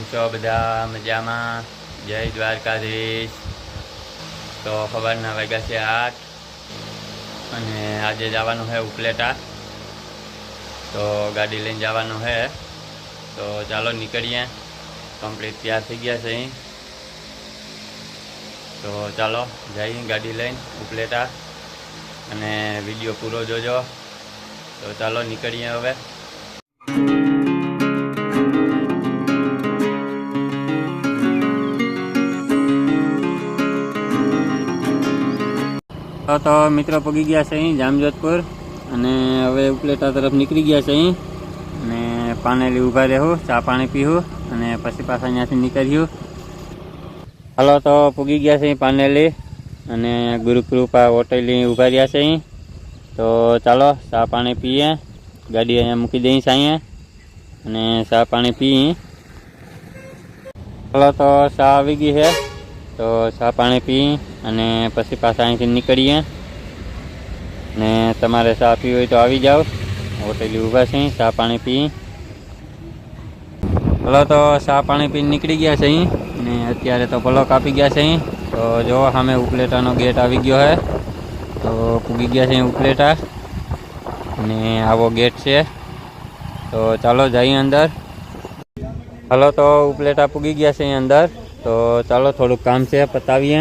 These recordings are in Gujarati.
છો બધા મજામાં? જય દ્વારકાધીશ। તો સવારના વાગ્યા છે 8 અને આજે જવાનું છે ઉપલેટા। તો ગાડી લઈને જવાનું છે, તો ચાલો નીકળીએ। કમ્પ્લીટ તૈયાર થઈ ગયા છે અહીં, તો ચાલો જઈએ ગાડી લઈને ઉપલેટા અને વિડીયો પૂરો જોજો। તો ચાલો નીકળીએ હવે। તો મિત્રો પગી ગયા છે અહીં જામજોધપુર અને હવે ઉપલેટા તરફ નીકળી ગયા છે અહીં અને પાનેલી ઊભા રહેવું, ચા પાણી પીવું અને પછી પાછા અહીંયાથી નીકળ્યું। હાલો તો પૂગી ગયા છે અહીં પાનેલી અને ગુરુકૃપા હોટેલની ઊભા રહ્યા છે અહીં। તો ચાલો ચા પાણી પીએ, ગાડી અહીંયા મૂકી દઈએ અહીંયા અને ચા પાણી પીએ। હાલો તો ચા આવી ગઈ છે, તો ચા પાણી પી અને પછી પાછા અહીંથી નીકળીએ। ને તમારે ચા પીવી હોય તો આવી જાઓ, હોટેલી ઊભા છે ચા પાણી પી। હલો તો ચા પાણી પીને નીકળી ગયા છે અહીં ને અત્યારે તો પલક આપી ગયા છે અહીં। તો જો સામે ઉપલેટાનો ગેટ આવી ગયો છે, તો પૂગી ગયા છે અહીં ઉપલેટા અને આવો ગેટ છે। તો ચાલો જઈએ અંદર। હલો તો ઉપલેટા પૂગી ગયા છે અહીં અંદર, તો ચાલો થોડુંક કામ છે પતાવીએ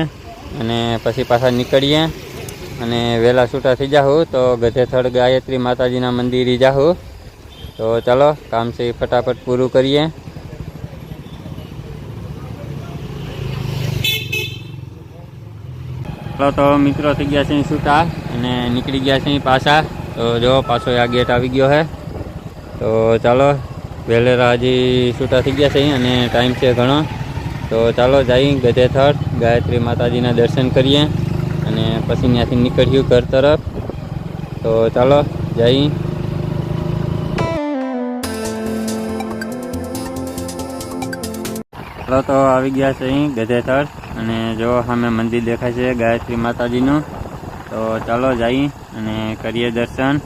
અને પછી પાછા નીકળીએ અને વહેલા છૂટા થઈ જાઉં તો ગધેથડ ગાયત્રી માતાજીના મંદિરે જાઉં। તો ચાલો કામ છે એ ફટાફટ પૂરું કરીએ। ચાલો તો મિત્રો થઈ ગયા છે છૂટા અને નીકળી ગયા છે પાછા। તો જો પાછો આ ગેટ આવી ગયો છે, તો ચાલો વહેલેરા હજી છૂટા થઈ ગયા છે અને ટાઈમ છે ઘણો। તો ચાલો જઈ ગધેથડ ગાયત્રી માતાજીના દર્શન કરીએ અને પછી ત્યાંથી નીકળ્યું ઘર તરફ। તો ચાલો જઈ। ચાલો તો આવી ગયા છે અહીં ગધેથડ અને જો સામે મંદિર દેખાય છે ગાયત્રી માતાજીનું। તો ચાલો જઈ અને કરીએ દર્શન।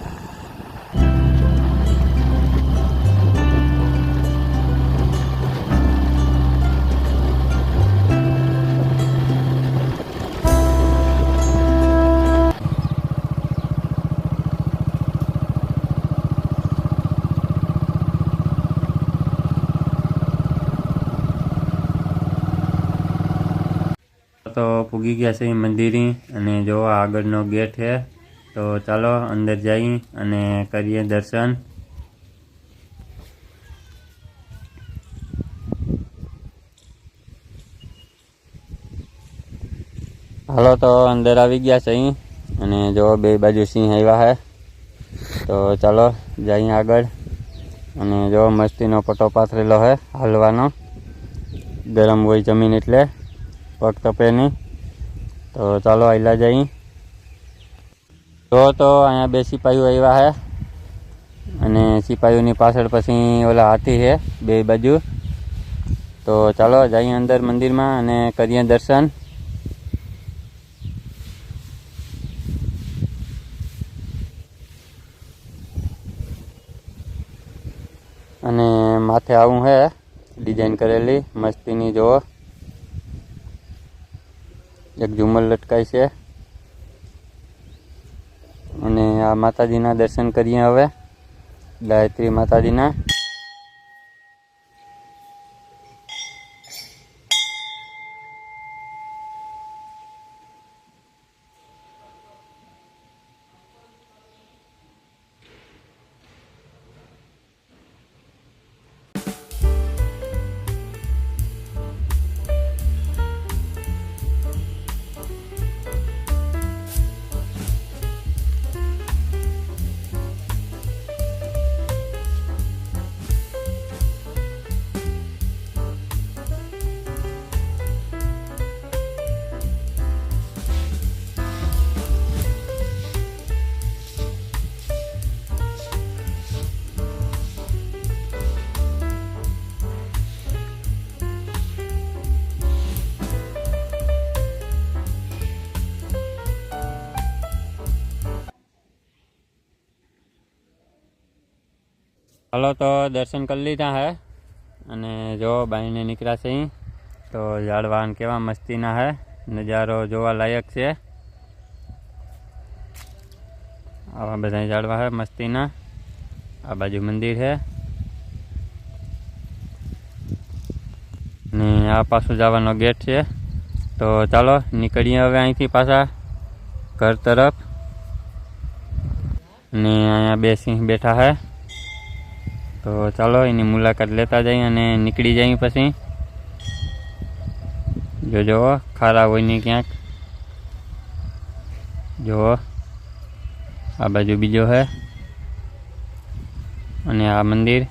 તો પૂગી ગયા છે મંદિરે અને જો આગળનો ગેટ છે, તો ચાલો અંદર જઈ અને કરીએ દર્શન। હાલો તો અંદર આવી ગયા છે અહીં અને જો બે બાજુ સિંહ આવ્યા છે। તો ચાલો જઈએ આગળ અને જો મસ્તીનો પટ્ટો પાથરેલો છે હાલવાનો, ગરમ હોય જમીન એટલે પગ તપે નહીં। તો ચાલો આયલા જઈ। તો અહીંયા બે સિપાહીઓ આવ્યા છે અને સિપાહીઓની પાછળ પછી ઓલા હાથી છે બે બાજુ। તો ચાલો જઈએ અંદર મંદિરમાં અને કરીએ દર્શન। અને માથે આવું છે ડિઝાઇન કરેલી મસ્તીની, જો એક ઝુમર લટકાય છે અને આ માતાજીના દર્શન કરીએ હવે, ગાયત્રી માતાજીના। હાલો તો દર્શન કરી લીધા હે અને જો બાઈને નીકળ્યા છે અહીં તો ઝાડવાન કેવા મસ્તીના હે, નજારો જોવા લાયક છે। આવા બધા ઝાડવા હે મસ્તીના। આ બાજુ મંદિર છે ને આ પાછું જવાનો ગેટ છે। તો ચાલો નીકળીએ હવે અહીંથી પાછા ઘર તરફ। ને અહીંયા 2 સિંહ બેઠા હે, તો ચાલો એની મુલાકાત લેતા જઈએ અને નીકળી જઈએ પછી। જો ખારા હોય નહીં ક્યાંક, જો આ બાજુ બીજો હે અને આ મંદિર।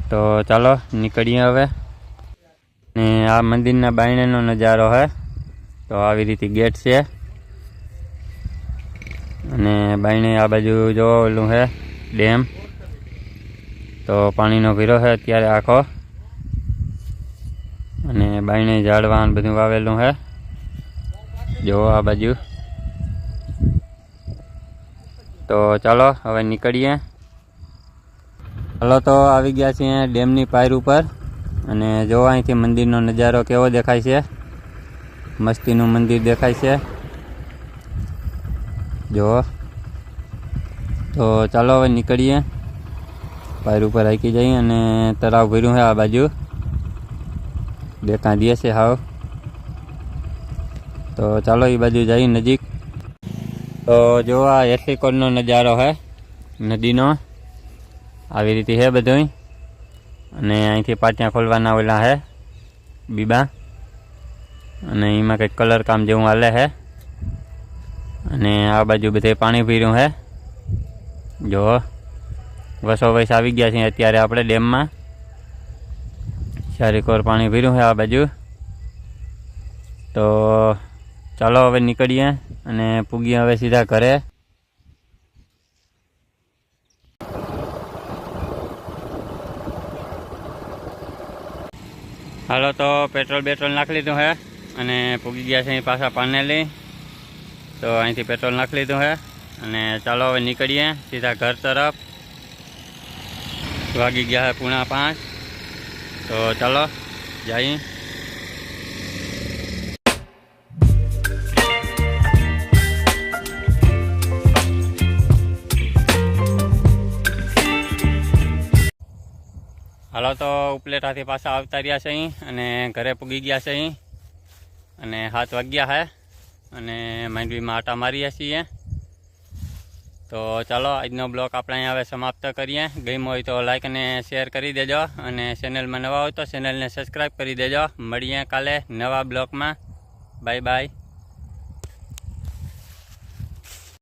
તો ચાલો નીકળીએ હવે। ને આ મંદિરના બાયણેનો નજારો હે, તો આવી રીતે ગેટ છે અને બાયણે આ બાજુ જો ઓલું હે ડેમ, તો પાણીનો ભીરો છે અત્યારે આખો। અને બાયણે ઝાડવાન બધું વાવેલું હે, જો આ બાજુ। તો ચાલો હવે નીકળીએ। ચાલો તો આવી ગયા છીએ ડેમની પાયર ઉપર અને જો અહીંથી મંદિરનો નજારો કેવો દેખાય છે, મસ્તીનું મંદિર દેખાય છે જો। તો ચાલો હવે નીકળીએ, પાયર ઉપર હાકી જઈએ અને તળાવ ભર્યું છે આ બાજુ, દેખા દે છે હાવ। તો ચાલો એ બાજુ જઈએ નજીક। તો જો આ એસી કોરનો નજારો છે નદીનો, આવી રીતે છે બધું। અને અહીંથી પાટિયા ખોલવાના ઓલા છે બીબા, અને એમાં કંઈક કલર કામ જેવું હાલે છે। અને આ બાજુ બધે પાણી ભર્યું છે જો, વસો વસ આવી ગયા છે અત્યારે આપણે ડેમમાં। ચારેક વાર પાણી ભર્યું છે આ બાજુ। તો ચાલો હવે નીકળીએ અને પૂગીએ હવે સીધા ઘરે। હાલો તો પેટ્રોલ નાખી લીધું છે અને પૂગી ગયા છે અહીં પાછા પાનેલી। તો અહીંથી પેટ્રોલ નાખી લીધું છે અને ચાલો હવે નીકળીએ સીધા ઘર તરફ। વાગી ગયા છે 4:30। તો ચાલો જઈએ। હાલો તો ઉપલેટાથી પાછા આવતા રહ્યા છે અહીં અને ઘરે પૂગી ગયા છે અહીં અને 7 વાગ્યા છે અને માંડવીમાં આટા મારીએ છીએ। તો ચાલો આજનો બ્લોગ આપણે અહીં હવે સમાપ્ત કરીએ। ગમ્યો હોય તો લાઈક અને શેર કરી દેજો અને ચેનલમાં નવા હોય તો ચેનલને સબસ્ક્રાઈબ કરી દેજો। મળીએ કાલે નવા બ્લોગમાં। Bye bye.